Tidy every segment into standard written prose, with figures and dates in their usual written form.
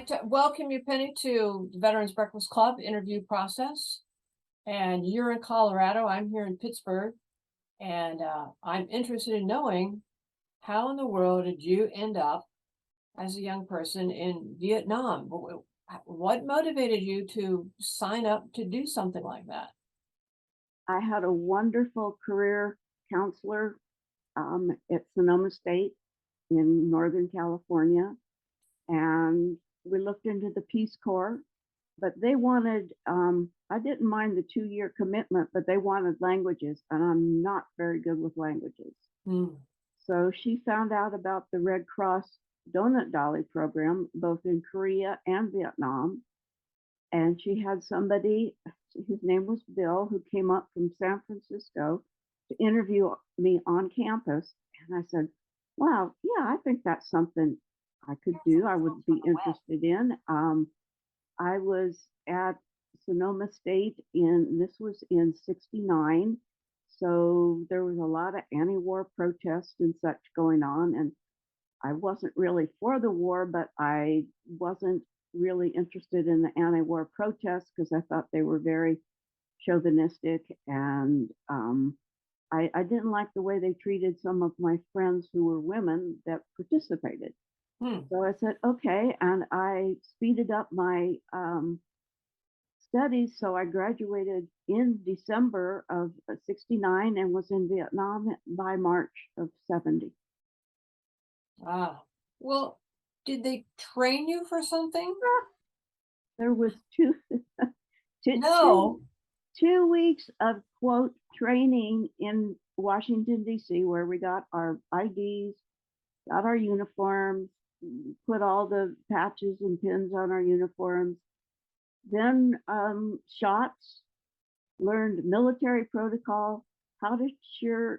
to welcome you, Penny, to the Veterans Breakfast Club interview process. And you're in Colorado, I'm here in Pittsburgh. And I'm interested in knowing how in the world did you end up as a young person in Vietnam? What motivated you to sign up to do something like that? I had a wonderful career counselor at Sonoma State in Northern California, and we looked into the Peace Corps, but they wanted, I didn't mind the 2-year commitment, but they wanted languages, and I'm not very good with languages. Hmm. So she found out about the Red Cross Donut Dolly program, both in Korea and Vietnam. And she had somebody, his name was Bill, who came up from San Francisco to interview me on campus. And I said, wow, yeah, I think that's something I could do. I would be interested in. I was at Sonoma State this was in 69. So there was a lot of anti-war protests and such going on. And I wasn't really for the war, but I wasn't really interested in the anti-war protests because I thought they were very chauvinistic, and I didn't like the way they treated some of my friends who were women that participated. Hmm. So I said, okay, and I speeded up my studies. So I graduated in December of 69 and was in Vietnam by March of 70. Ah, well, did they train you for something? There was two, two, No. 2 weeks of quote training in Washington, D.C., where we got our IDs, got our uniforms, put all the patches and pins on our uniforms, then shots, learned military protocol, how to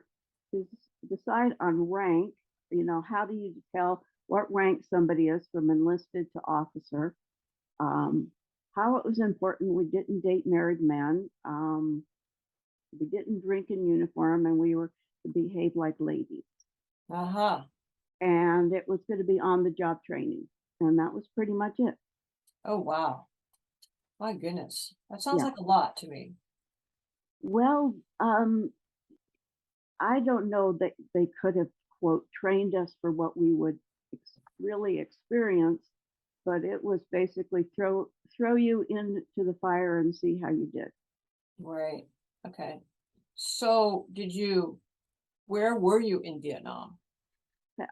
decide on rank, how do you tell what rank somebody is from enlisted to officer, how it was important we didn't date married men, we didn't drink in uniform, and we were to behave like ladies. Uh-huh. And it was going to be on the job training. And that was pretty much it. Oh, wow. My goodness. That sounds Yeah. like a lot to me. Well, I don't know that they could have, quote, trained us for what we would really experience, but it was basically throw you into the fire and see how you did. Right. Okay. So where were you in Vietnam?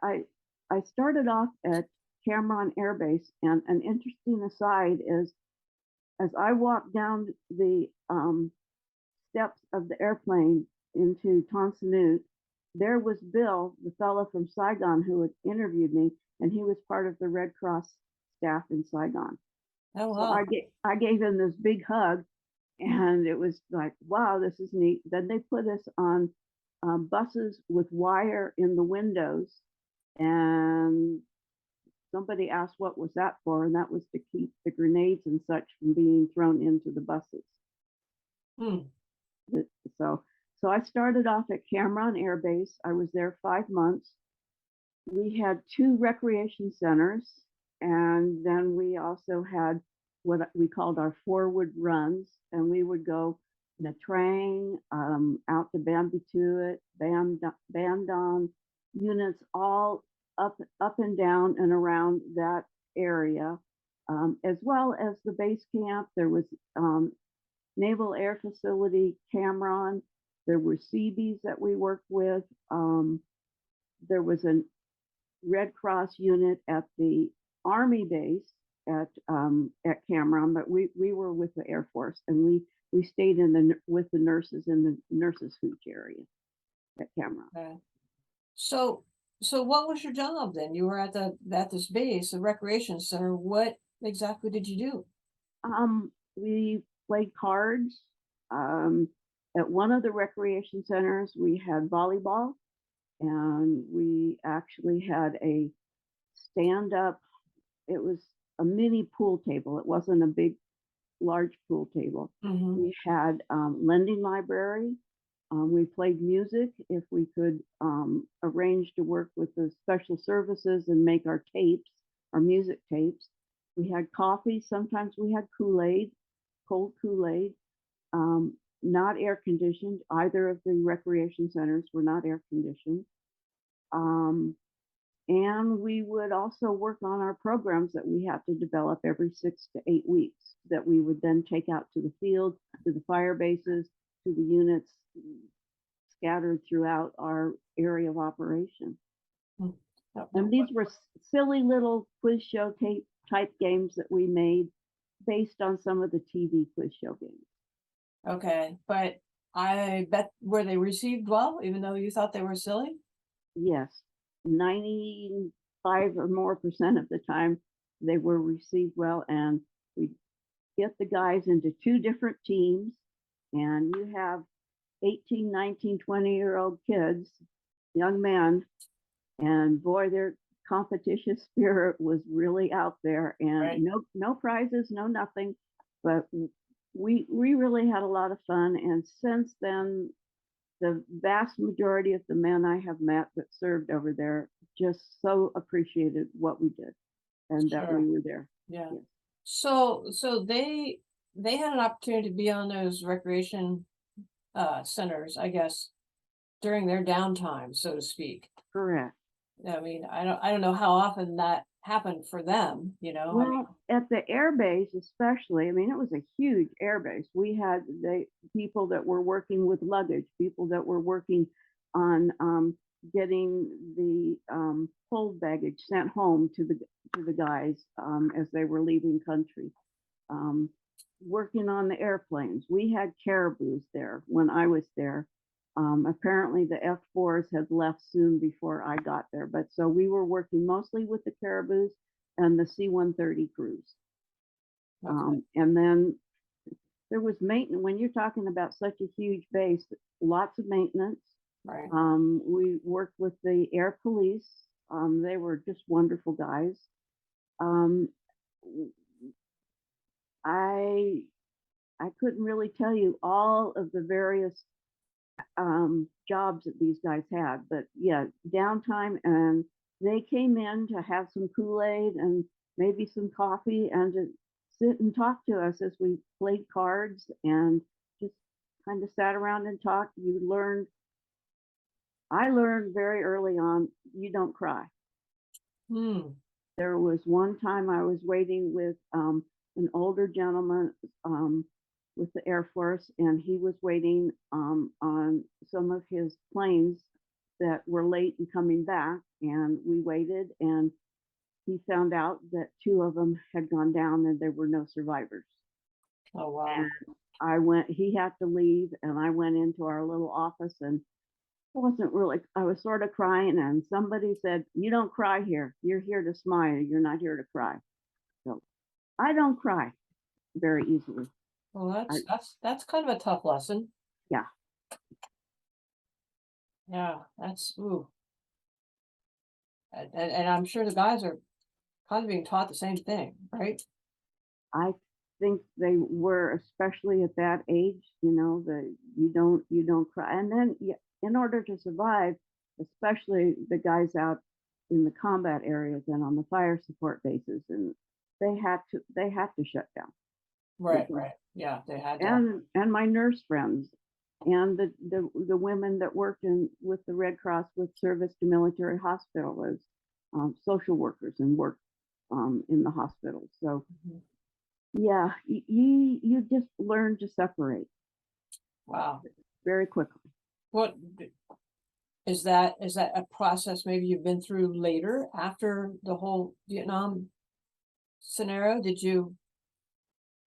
I I started off at Cameron Air Base, and an interesting aside is as I walked down the steps of the airplane into Ton Sanut, there was Bill, the fellow from Saigon who had interviewed me, and he was part of the Red Cross staff in Saigon. Oh, So wow. I gave him this big hug, and it was like, wow, this is neat. Then they put us on buses with wire in the windows, and somebody asked what was that for, and that was to keep the grenades and such from being thrown into the buses. Hmm. So so I started off at Cameron Air Base. I was there 5 months. We had 2 recreation centers, and then we also had what we called our forward runs, and we would go Nha Trang, out to Bambituit, Bandon, units all up and down and around that area, as well as the base camp. There was Naval Air Facility, Cameron. There were Seabees that we worked with. There was a Red Cross unit at the Army base at Cameron, but we were with the Air Force, and we stayed with the nurses in the nurses' hooch area at Cameron. Okay. So what was your job then? You were at this base, the recreation center. What exactly did you do? We played cards. At one of the recreation centers, we had volleyball, and we actually had a stand up. It was a mini pool table. It wasn't a big, large pool table. Mm-hmm. We had lending library. We played music if we could arrange to work with the special services and make our tapes, our music tapes. We had coffee. Sometimes we had Kool-Aid, cold Kool-Aid. Not air conditioned. Either of the recreation centers were not air conditioned. And we would also work on our programs that we had to develop every 6 to 8 weeks that we would then take out to the field, to the fire bases, to the units scattered throughout our area of operation. And these were silly little quiz show type games that we made based on some of the TV quiz show games. Okay, but I bet, were they received well, even though you thought they were silly? Yes, 95 or more percent of the time they were received well, and we get the guys into 2 different teams, and you have 18, 19, 20-year-old kids, young men, and boy, their competition spirit was really out there, and Right. no prizes, no nothing, but we really had a lot of fun. And since then, the vast majority of the men I have met that served over there just so appreciated what we did and that Sure. we were there. Yeah. Yes. So they had an opportunity to be on those recreation centers, I guess, during their downtime, so to speak. Correct. I mean, I don't know how often that happened for them, you know. I mean, Well, at the air base, especially, I mean, it was a huge air base. We had people that were working with luggage, people that were working on getting the hold baggage sent home to the guys as they were leaving country. Working on the airplanes. We had caribous there when I was there. Apparently the F4s had left soon before I got there, but so we were working mostly with the caribous and the C-130 crews. okay. And then there was maintenance. When you're talking about such a huge base, lots of maintenance. Right. We worked with the air police. They were just wonderful guys. I couldn't really tell you all of the various jobs that these guys had, but yeah, downtime, and they came in to have some Kool-Aid and maybe some coffee and to sit and talk to us as we played cards and just kind of sat around and talked. I learned very early on, you don't cry. There was one time I was waiting with an older gentleman with the Air Force, and he was waiting on some of his planes that were late in coming back, and we waited, and he found out that 2 of them had gone down and there were no survivors. Oh, wow. And he had to leave, and I went into our little office, and I was sort of crying, and somebody said, "You don't cry here. You're here to smile. You're not here to cry." So I don't cry very easily. Well, that's kind of a tough lesson. Yeah. Yeah, that's ooh. And I'm sure the guys are kind of being taught the same thing, right? I think they were, especially at that age, you don't cry. And then in order to survive, especially the guys out in the combat areas and on the fire support bases, and they had to shut down. Right. Yeah, they had to. And my nurse friends and the women that worked with the Red Cross with service to military hospital as social workers and worked in the hospital. So yeah, you just learn to separate. Wow. Very quickly. What is that a process maybe you've been through later after the whole Vietnam scenario? Did you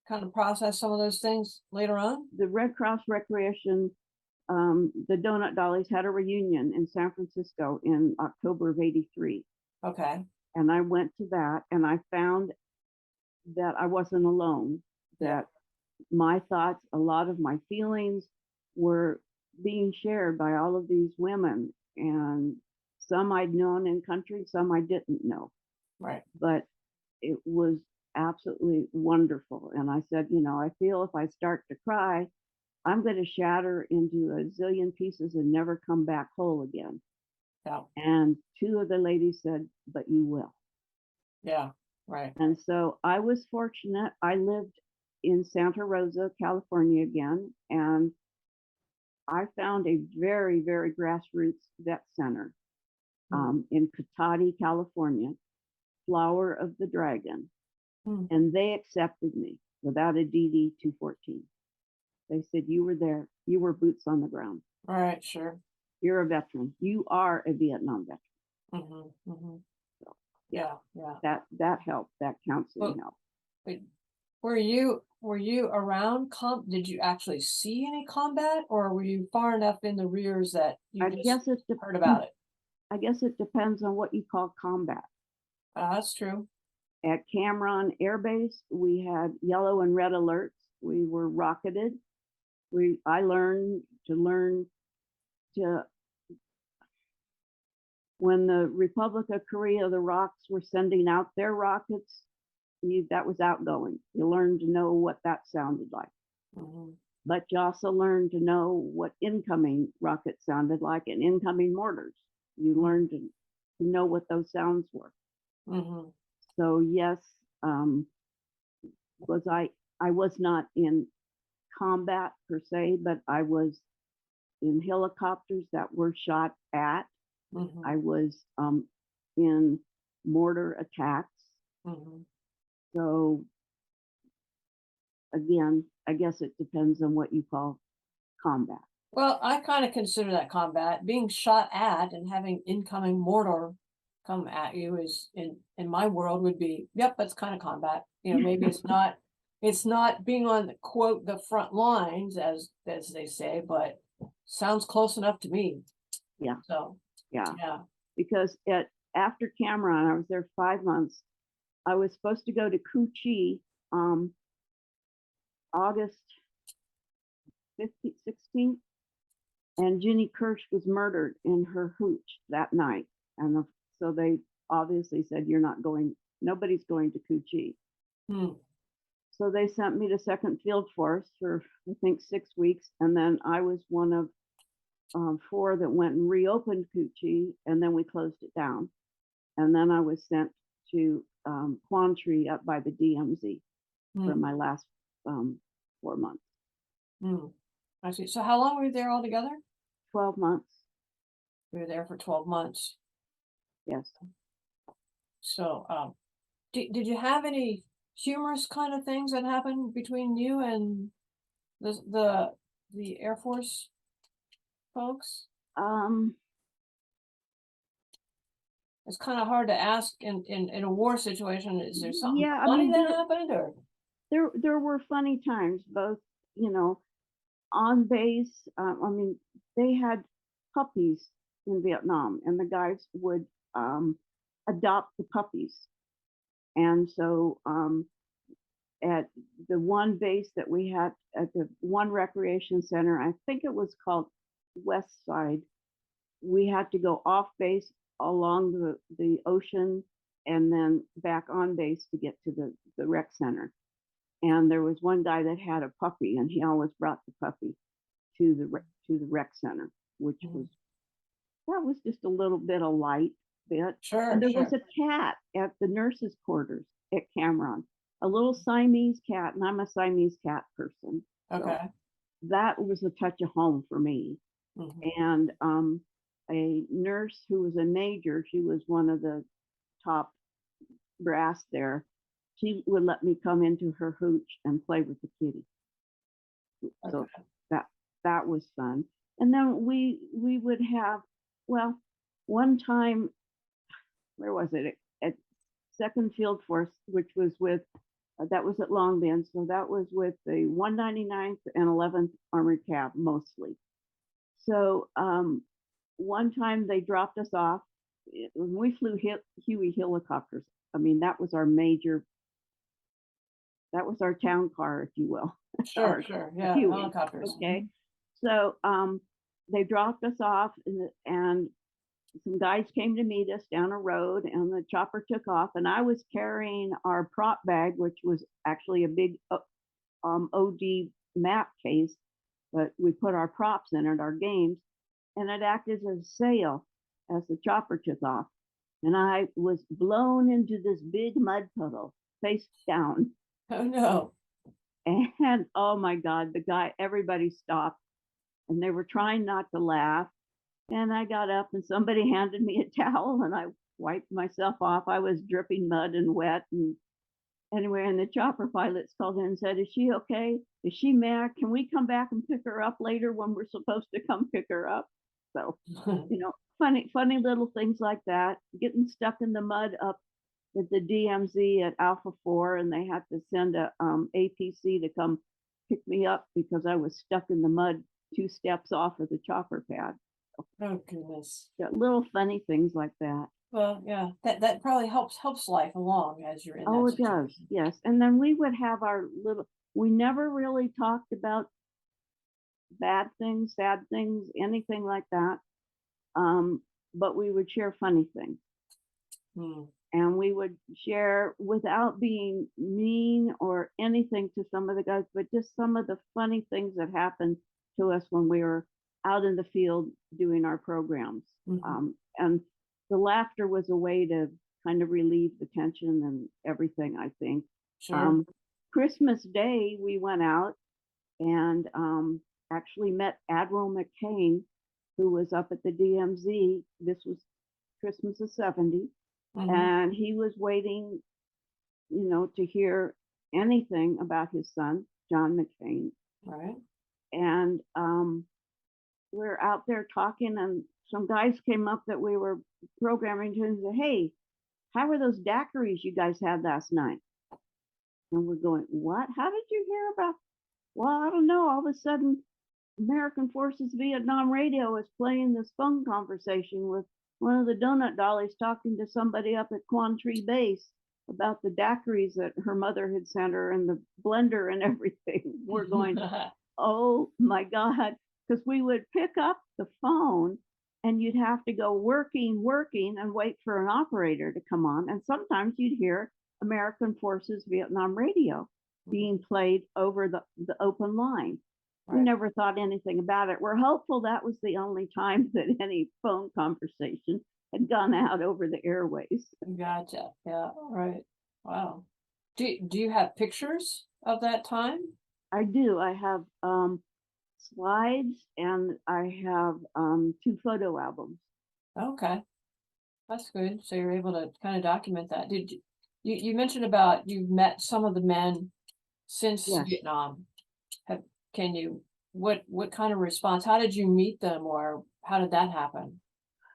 kind of process some of those things later on? The Red Cross Recreation, the Donut Dollies had a reunion in San Francisco in October of '83. Okay. And I went to that, and I found that I wasn't alone, that my thoughts, a lot of my feelings were being shared by all of these women, and some I'd known in country, some I didn't know. Right. But it was absolutely wonderful. And I said, I feel if I start to cry, I'm going to shatter into a zillion pieces and never come back whole again. Yeah. And 2 of the ladies said, "But you will." Yeah. Right. And so I was fortunate. I lived in Santa Rosa, California again, and I found a very, very grassroots vet center in Cotati, California, Flower of the Dragon. And they accepted me without a DD 214. They said, you were there, you were boots on the ground. All right, sure. You're a veteran. You are a Vietnam veteran. So, Yeah. that helped. That counseling helped. But were you around did you actually see any combat, or were you far enough in the rears that you heard about it? I guess it depends on what you call combat. That's true. At Cameron Air Base, we had yellow and red alerts. We were rocketed. I learned to when the Republic of Korea, the ROCs were sending out their rockets, that was outgoing. You learned to know what that sounded like. But you also learned to know what incoming rockets sounded like and incoming mortars. You learned to know what those sounds were. So yes, I was not in combat per se, but I was in helicopters that were shot at. I was in mortar attacks. So again, I guess it depends on what you call combat. Well, I kind of consider that combat. Being shot at and having incoming mortar come at you is in my world would be, yep, that's kind of combat. You know, maybe it's not being on the quote the front lines as they say, but sounds close enough to me. Yeah. So yeah. Yeah. Because after Cameron, I was there 5 months. I was supposed to go to Cu Chi August 16th, and Ginny Kirsch was murdered in her hooch that night. And so they obviously said, you're not going, nobody's going to Cu Chi. So they sent me to 2nd Field Force for, I think, 6 weeks. And then I was one of 4 that went and reopened Cu Chi, and then we closed it down. And then I was sent to Quan Tri up by the DMZ for my last 4 months. I see. So how long were you there altogether? 12 months. We were there for 12 months. Yes. So did you have any humorous kind of things that happened between you and the Air Force folks? It's kind of hard to ask in a war situation. Is there something funny that happened, or? There were funny times, both, on base. They had puppies in Vietnam, and the guys would adopt the puppies. And so at the one base that we had at the one recreation center, I think it was called West Side, we had to go off base along the ocean and then back on base to get to the rec center. And there was one guy that had a puppy, and he always brought the puppy to the rec center, which was just a little bit of light bit. Sure. And there was a cat at the nurses' quarters at Cameron, a little Siamese cat, and I'm a Siamese cat person. Okay. So that was a touch of home for me. And a nurse who was a major, she was one of the top brass there, she would let me come into her hooch and play with the kitty. So that was fun. And then we would have, well, one time, where was it? At 2nd Field Force, which was with, that was at Long Bend. So that was with the 199th and 11th Armored Cav mostly. So one time they dropped us off. When we flew Huey helicopters, I mean, that was our major, that was our town car, if you will. Sure. Yeah, Huey. helicopters. Okay. So they dropped us off, and some guys came to meet us down a road, and the chopper took off, and I was carrying our prop bag, which was actually a big OD map case, but we put our props in it, our games, and it acted as a sail as the chopper took off. and I was blown into this big mud puddle, face down. Oh, no. And oh my God, everybody stopped and they were trying not to laugh. And I got up and somebody handed me a towel and I wiped myself off. I was dripping mud and wet. And anyway, and the chopper pilots called in and said, "Is she okay? Is she mad? Can we come back and pick her up later when we're supposed to come pick her up?" So, funny little things like that. Getting stuck in the mud up at the DMZ at Alpha 4, and they had to send a APC to come pick me up because I was stuck in the mud 2 steps off of the chopper pad. Oh, goodness. Yeah, little funny things like that. Well, yeah, that probably helps life along as you're in Oh, that it does. situation. Yes. And then we would have we never really talked about bad things, sad things, anything like that. But we would share funny things. Hmm. And we would share without being mean or anything to some of the guys, but just some of the funny things that happened to us when we were out in the field doing our programs. And the laughter was a way to kind of relieve the tension and everything, I think. Sure. Christmas Day, we went out and actually met Admiral McCain, who was up at the DMZ. This was Christmas of 70. And he was waiting, to hear anything about his son, John McCain. Right. And we're out there talking, and some guys came up that we were programming to and said, "Hey, how were those daiquiris you guys had last night?" And we're going, "What? How did you hear about?" "Well, I don't know. All of a sudden, American Forces Vietnam Radio was playing this phone conversation with one of the donut dollies talking to somebody up at Quan Tree Base about the daiquiris that her mother had sent her and the blender and everything." We're going, "Oh my God." Because we would pick up the phone and you'd have to go working, and wait for an operator to come on. And sometimes you'd hear American Forces Vietnam Radio being played over the open line. We never thought anything about it. We're hopeful that was the only time that any phone conversation had gone out over the airways. Gotcha. Yeah. Right. Wow. Do you have pictures of that time? I do. I have slides and I have 2 photo albums. Okay. That's good. So you're able to kind of document that. Did you mentioned about you've met some of the men since Yes. Vietnam. Can you what kind of response? How did you meet them, or how did that happen?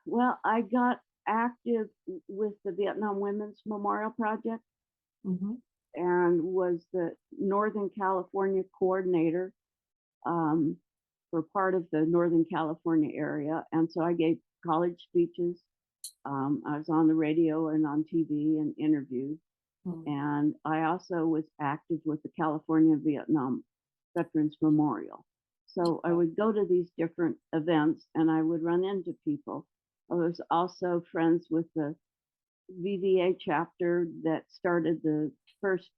Well, I got active with the Vietnam Women's Memorial Project and was the Northern California coordinator for part of the Northern California area. And so I gave college speeches. I was on the radio and on TV and interviewed. And I also was active with the California Vietnam Veterans Memorial. So I would go to these different events and I would run into people. I was also friends with the VVA chapter that started the first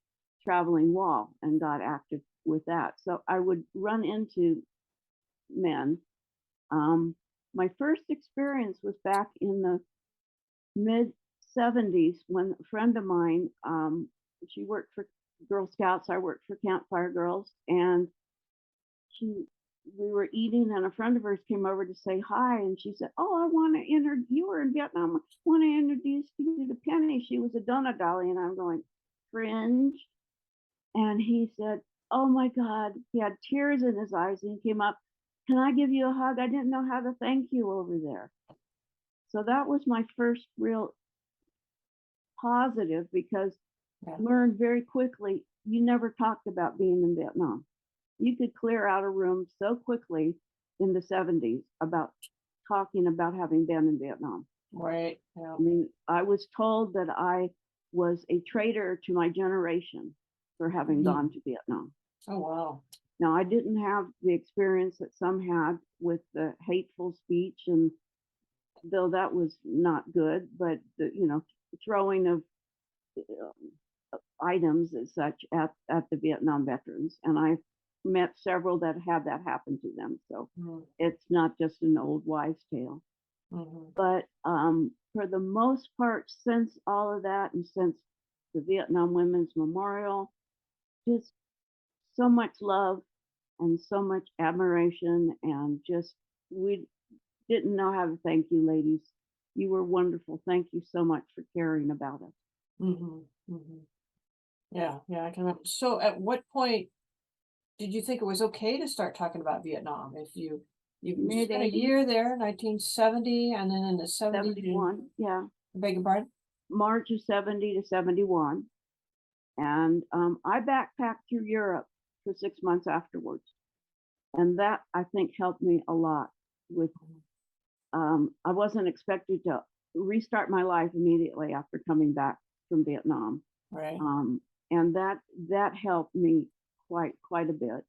traveling wall and got active with that. So I would run into men. My first experience was back in the mid 70s when a friend of mine, she worked for Girl Scouts, I worked for Campfire Girls, and we were eating and a friend of hers came over to say hi and she said, "Oh, I want to you were in Vietnam, I want to introduce you to Penny. She was a donut dolly." And I'm going, "Cringe." And he said, "Oh my God," he had tears in his eyes and he came up, "Can I give you a hug? I didn't know how to thank you over there." So that was my first real positive because learned very quickly you never talked about being in Vietnam. You could clear out a room so quickly in the 70s about talking about having been in Vietnam. Right. Yeah. I mean, I was told that I was a traitor to my generation for having gone to Vietnam. Oh, wow. Now, I didn't have the experience that some had with the hateful speech, and though that was not good, but the, throwing of items as such at the Vietnam veterans. And I met several that had that happen to them. So it's not just an old wives' tale. But for the most part, since all of that and since the Vietnam Women's Memorial, just so much love and so much admiration, and just we didn't know how to thank you, ladies. You were wonderful. Thank you so much for caring about us. Mm-hmm. Mm-hmm. Yeah, yeah, I can remember. So at what point did you think it was okay to start talking about Vietnam? If you Mid spent a 80s, year there, 1970, and then in the 70s, you 71, yeah, beg your pardon? March of 70 to 71. And I backpacked through Europe for 6 months afterwards. And that I think helped me a lot with, I wasn't expected to restart my life immediately after coming back from Vietnam. Right. Um, and that helped me quite a bit.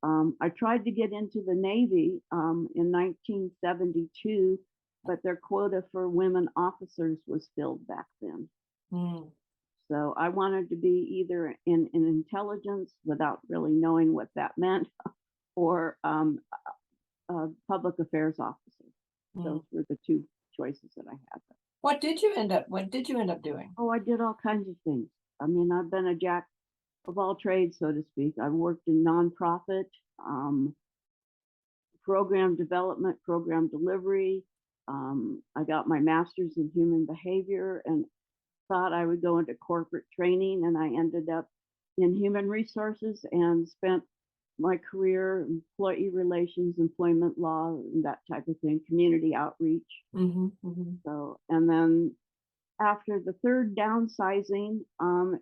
I tried to get into the Navy in 1972, but their quota for women officers was filled back then. Mm. So I wanted to be either in intelligence without really knowing what that meant, or a public affairs officer. Those Mm. were the two choices that I had. What did you end up doing? Oh, I did all kinds of things. I mean, I've been a jack of all trades, so to speak. I've worked in nonprofit, um, program development, program delivery. I got my master's in human behavior and thought I would go into corporate training, and I ended up in human resources and spent my career employee relations, employment law, and that type of thing, community outreach. Mm-hmm. Mm-hmm. So, and then after the third downsizing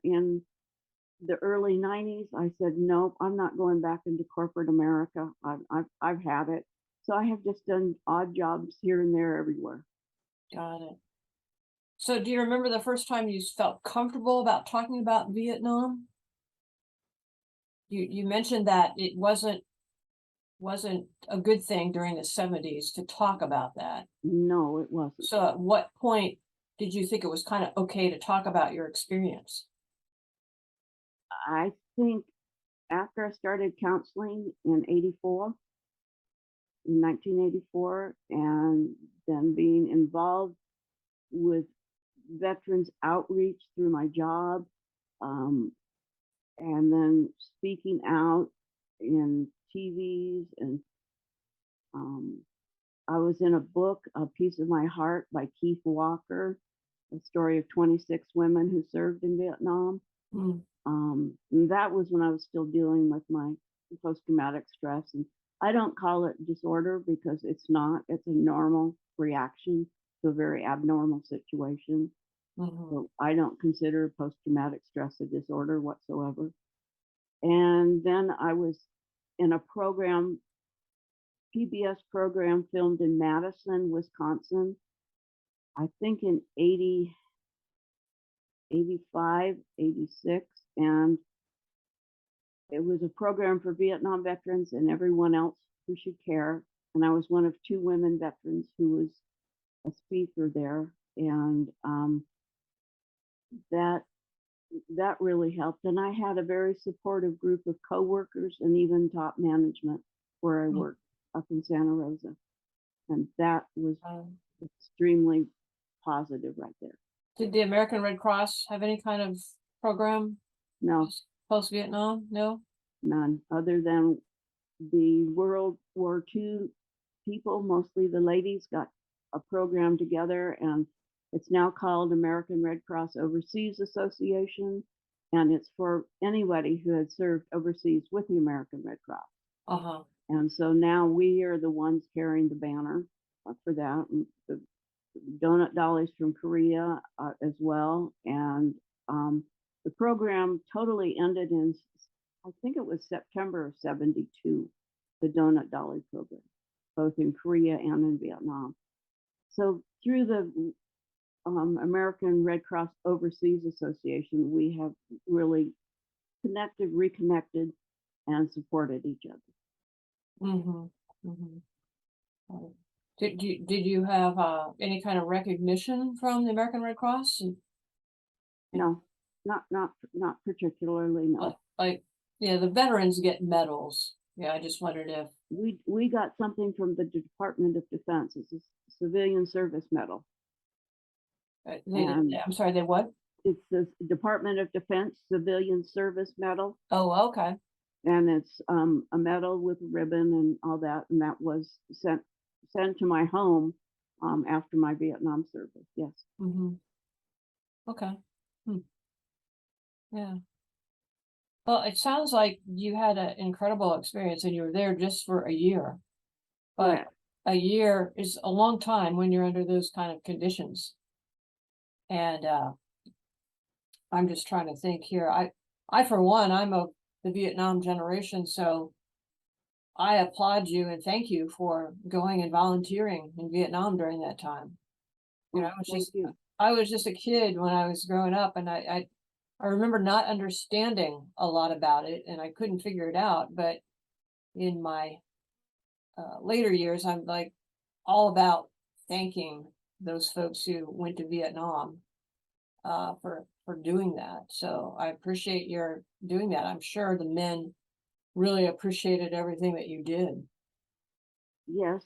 in the early 90s, I said, nope, I'm not going back into corporate America. I've had it. So I have just done odd jobs here and there everywhere. Got it. So do you remember the first time you felt comfortable about talking about Vietnam? You mentioned that it wasn't a good thing during the 70s to talk about that. No, it wasn't. So at what point did you think it was kind of okay to talk about your experience? I think after I started counseling in 84, in 1984, and then being involved with veterans outreach through my job, um, and then speaking out in TVs, and um, I was in a book, A Piece of My Heart by Keith Walker, a story of 26 women who served in Vietnam. Mm. And that was when I was still dealing with my post-traumatic stress. And I don't call it disorder because it's not. It's a normal reaction to a very abnormal situation. Mm-hmm. So I don't consider post-traumatic stress a disorder whatsoever. And then I was in a program, PBS program, filmed in Madison, Wisconsin, I think in 80, 85, 86. And it was a program for Vietnam veterans and everyone else who should care. And I was one of two women veterans who was a speaker there. And that that really helped. And I had a very supportive group of coworkers and even top management where I worked up in Santa Rosa. And that was extremely positive right there. Did the American Red Cross have any kind of program No, post-Vietnam? No? none other than the World War II people, mostly the ladies, got a program together, and it's now called American Red Cross Overseas Association, and it's for anybody who had served overseas with the American Red Cross. Uh-huh. And so now we are the ones carrying the banner for that. And the Donut Dollies from Korea as well. And the program totally ended in, I think it was September of 72, the Donut Dolly program, both in Korea and in Vietnam. So through the American Red Cross Overseas Association, we have really connected, reconnected, and supported each other. Mm-hmm. Mm-hmm. Did you have any kind of recognition from the American Red Cross? No, not particularly. No, Like, yeah, the veterans get medals. Yeah, I just wondered if. we got something from the Department of Defense. It's a civilian service medal. And I'm sorry, they what? it's the Department of Defense Civilian Service Medal, Oh, okay. and it's a medal with a ribbon and all that, and that was sent to my home after my Vietnam service. Yes. Mm-hmm. Okay. Hmm. Yeah. Well, it sounds like you had an incredible experience and you were there just for a year. But Correct. a year is a long time when you're under those kind of conditions. And I'm just trying to think here. I for one, I'm of the Vietnam generation, so I applaud you and thank you for going and volunteering in Vietnam during that time. You know, Oh, thank you. I was just a kid when I was growing up, and I remember not understanding a lot about it, and I couldn't figure it out. But in my later years, I'm like all about thanking those folks who went to Vietnam for doing that. So I appreciate your doing that. I'm sure the men really appreciated everything that you did. Yes.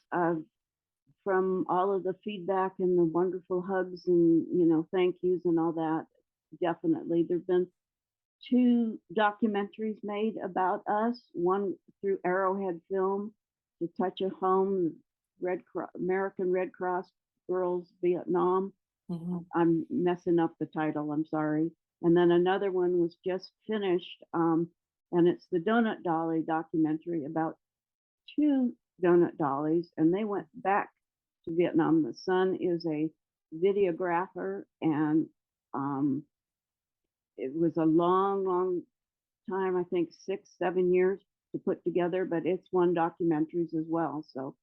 From all of the feedback and the wonderful hugs and thank yous and all that, definitely there've been two documentaries made about us, one through Arrowhead Film, To Touch of Home, American Red Cross Girls Vietnam. Mm-hmm. I'm messing up the title, I'm sorry. And then another one was just finished, and it's the Donut Dolly documentary about two donut dollies, and they went back to Vietnam. The son is a videographer, and it was a long, long time, I think 6, 7 years to put together, but it's won documentaries as well. So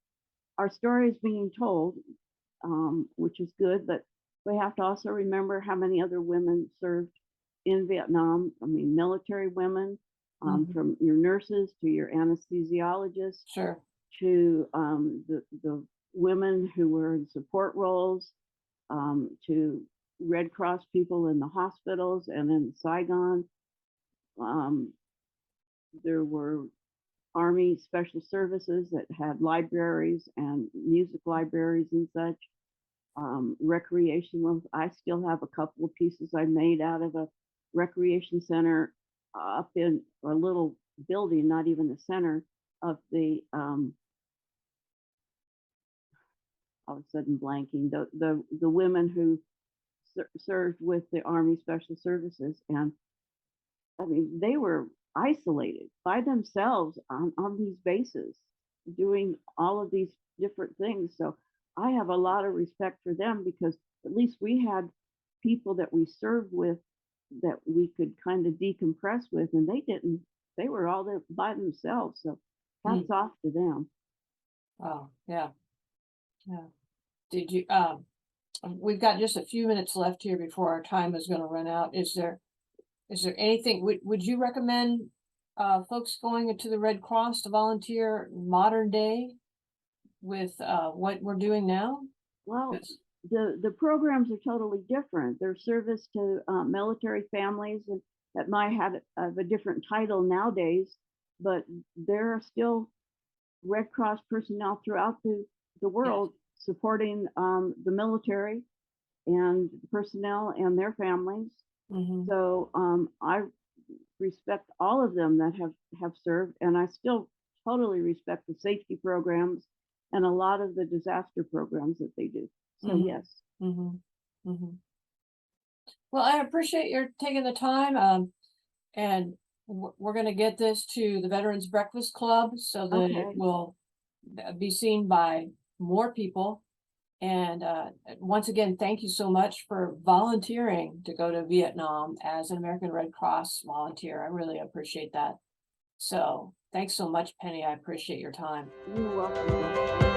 our story is being told, which is good, but we have to also remember how many other women served in Vietnam. I mean, military women, from your nurses to your anesthesiologists, Sure. to the women who were in support roles, to Red Cross people in the hospitals and in Saigon. There were Army Special Services that had libraries and music libraries and such. Recreation. I still have a couple of pieces I made out of a recreation center up in a little building, not even the center of the. All of a sudden, blanking the women who served with the Army Special Services, and I mean they were isolated by themselves on these bases, doing all of these different things. So I have a lot of respect for them, because at least we had people that we served with that we could kind of decompress with, and they didn't. They were all there by themselves. So hats off to them. Oh, yeah. Yeah. Did you, we've got just a few minutes left here before our time is going to run out. Is there anything, would you recommend folks going into the Red Cross to volunteer modern day with what we're doing now? Well, the programs are totally different. They're service to military families, and that might have a different title nowadays, but there are still Red Cross personnel throughout the world, yes, supporting the military and personnel and their families. Mm-hmm. So I respect all of them that have served, and I still totally respect the safety programs and a lot of the disaster programs that they do. So mm-hmm. Yes. Mm-hmm. Mm-hmm. Well, I appreciate your taking the time, and we're going to get this to the Veterans Breakfast Club so that okay, it will be seen by more people. And once again, thank you so much for volunteering to go to Vietnam as an American Red Cross volunteer. I really appreciate that. So thanks so much, Penny. I appreciate your time. You're welcome.